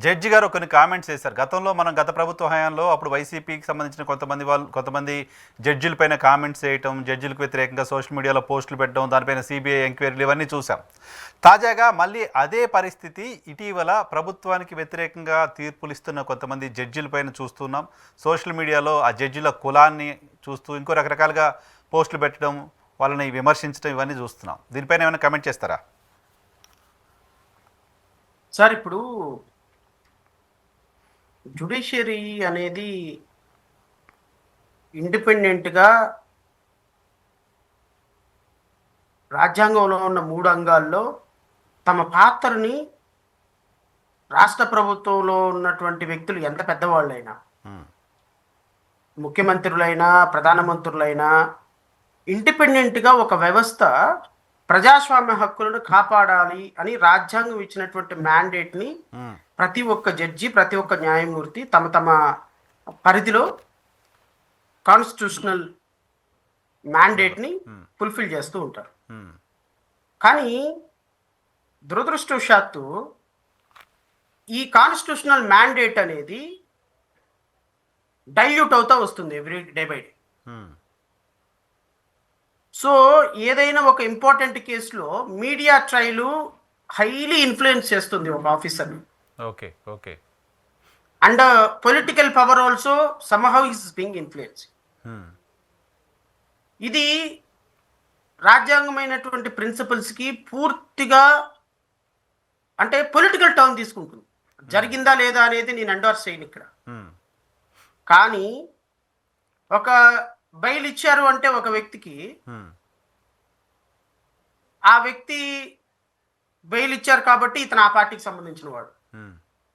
Judge గారు కొన్ని comments చేశారు. గతంలో మనం గత ప్రభుత్వ హయాంలో అప్పుడు వైసీపీకి సంబంధించిన కొంతమంది జడ్జిల పైన కామెంట్స్ చేయటం, జడ్జిలకు వ్యతిరేకంగా సోషల్ మీడియాలో పోస్టులు పెట్టడం, దానిపైన సిబిఐ ఎంక్వైరీలు ఇవన్నీ చూసాం. తాజాగా మళ్ళీ అదే పరిస్థితి ఇటీవల ప్రభుత్వానికి వ్యతిరేకంగా తీర్పులు ఇస్తున్న కొంతమంది జడ్జిల పైన చూస్తున్నాం. సోషల్ మీడియాలో ఆ జడ్జిల కులాన్ని చూస్తూ ఇంకో రకరకాలుగా పోస్టులు పెట్టడం, వాళ్ళని విమర్శించడం ఇవన్నీ చూస్తున్నాం. దీనిపైన ఏమైనా కామెంట్ చేస్తారా? సార్, ఇప్పుడు జ్యుడిషియరీ అనేది ఇండిపెండెంట్గా రాజ్యాంగంలో ఉన్న 3 అంగాల్లో తమ పాత్రని రాష్ట్ర ప్రభుత్వంలో ఉన్నటువంటి వ్యక్తులు ఎంత పెద్దవాళ్ళైనా, ముఖ్యమంత్రులైనా ప్రధానమంత్రులైనా, ఇండిపెండెంట్గా ఒక వ్యవస్థ ప్రజాస్వామ్య హక్కులను కాపాడాలి అని రాజ్యాంగం ఇచ్చినటువంటి మ్యాండేట్ని ప్రతి ఒక్క జడ్జి, ప్రతి ఒక్క న్యాయమూర్తి తమ తమ పరిధిలో కాన్స్టిట్యూషనల్ మ్యాండేట్ని ఫుల్ఫిల్ చేస్తూ ఉంటారు. కానీ దురదృష్టవశాత్తు ఈ కాన్స్టిట్యూషనల్ మ్యాండేట్ అనేది డైల్యూట్ అవుతూ వస్తుంది every day by day. So ఏదైనా ఒక ఇంపార్టెంట్ కేసులో మీడియా ట్రయల్ హైలీ ఇన్ఫ్లుయెన్స్ చేస్తుంది ఒక ఆఫీసర్ని. Okay okay and political power also somehow is being influence. ఇది రాజ్యాంగమైనటువంటి ప్రిన్సిపల్స్కి పూర్తిగా అంటే పొలిటికల్ టర్న్ తీసుకుంటుంది. జరిగిందా లేదా అనేది నేను ఎండోర్స్ చేయను ఇక్కడ. కానీ ఒక బెయిల్ ఇచ్చారు అంటే ఒక వ్యక్తికి, ఆ వ్యక్తి బెయిల్ ఇచ్చారు కాబట్టి ఇతను ఆ పార్టీకి సంబంధించిన వాడు,